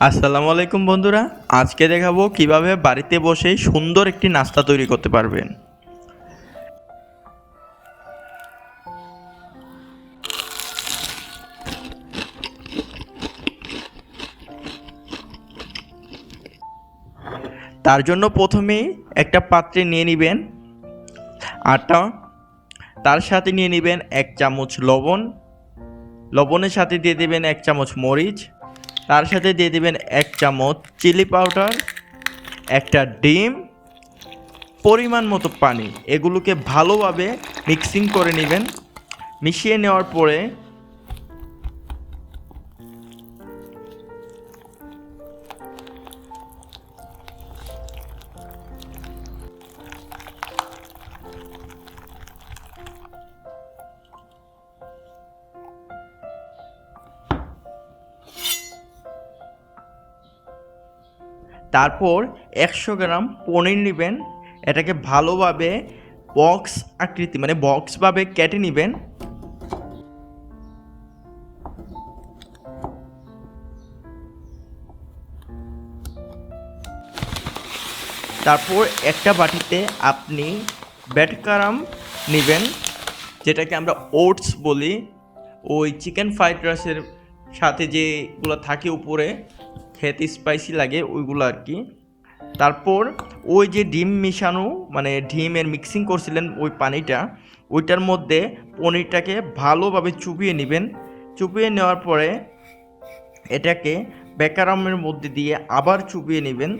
আসসালামু আলাইকুম বন্ধুরা, আজকে দেখাবো কিভাবে বাড়িতে বসে সুন্দর একটি নাস্তা তৈরি করতে পারবেন। তার জন্য প্রথমেই একটা পাত্রে নিয়ে নেবেন আটা, তার সাথে নিয়ে নেবেন 1 চামচ লবণ, লবণের সাথে দিয়ে দেবেন 1 চামচ মরিচ, তার সাথে দিয়ে দেবেন 1 চামচ চিলি পাউডার, একটা ডিম, পরিমাণ মতো পানি। এগুলোকে ভালোভাবে মিক্সিং করে নেবেন। মিশিয়ে নেওয়ার পরে তারপর 100 গ্রাম পনির নেবেন। এটাকে ভালোভাবে বক্স আকৃতি মানে বক্সভাবে কেটে নেবেন। তারপর একটা বাটিতে আপনি ব্রেডক্রাম নেবেন, যেটাকে আমরা ওটস বলি। ওই চিকেন ফ্রাইড রাইসের সাথে যেগুলো থাকে উপরে, খেতে স্পাইসি লাগে ওইগুলো আর কি। তারপর ওই যে ডিম মিশানো মানে ডিমের মিক্সিং করছিলেন ওই পানিটা, ওইটার মধ্যে পনিরটাকে ভালোভাবে চুবিয়ে নেবেন। চুবিয়ে নেওয়ার পরে এটাকে ব্রেডক্রামের মধ্যে দিয়ে আবার চুবিয়ে নেবেন।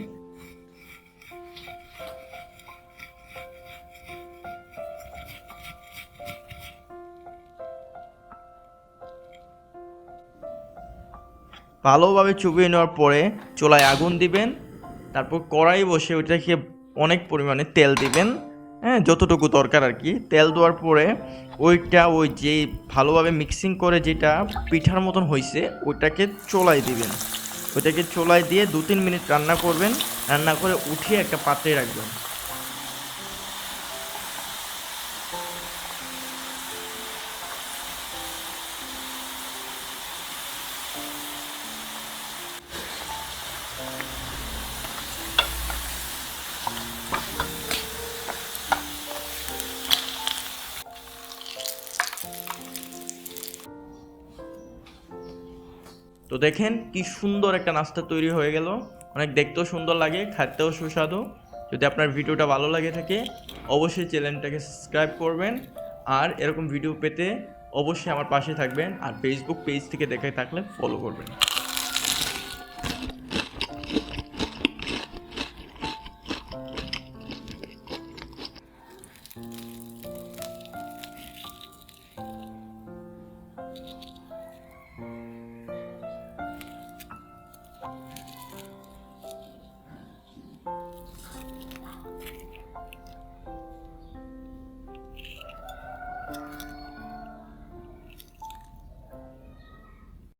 ভালোভাবে চুবিয়ে নেওয়ার পরে চুলায় আগুন দিবেন। তারপর কড়াই বসে ওইটাকে অনেক পরিমাণে তেল দিবেন, হ্যাঁ, যতটুকু দরকার আর কি। তেল দেওয়ার পরে ওই যে ভালোভাবে মিক্সিং করে যেটা পিঠার মতন হয়েছে ওইটাকে চুলায় দিবেন। ওইটাকে চুলায় দিয়ে 2-3 মিনিট রান্না করবেন। রান্না করে উঠিয়ে একটা পাত্রে রাখবেন। তো দেখেন কি সুন্দর একটা নাস্তা তৈরি হয়ে গেল। অনেক দেখতেও সুন্দর লাগে, খাইতেও সুস্বাদু। যদি আপনার ভিডিওটা ভালো লাগে থাকে অবশ্যই চ্যানেলটাকে সাবস্ক্রাইব করবেন। আর এরকম ভিডিও পেতে অবশ্যই আমার পাশে থাকবেন। আর ফেসবুক পেজ থেকে দেখে থাকলে ফলো করবেন।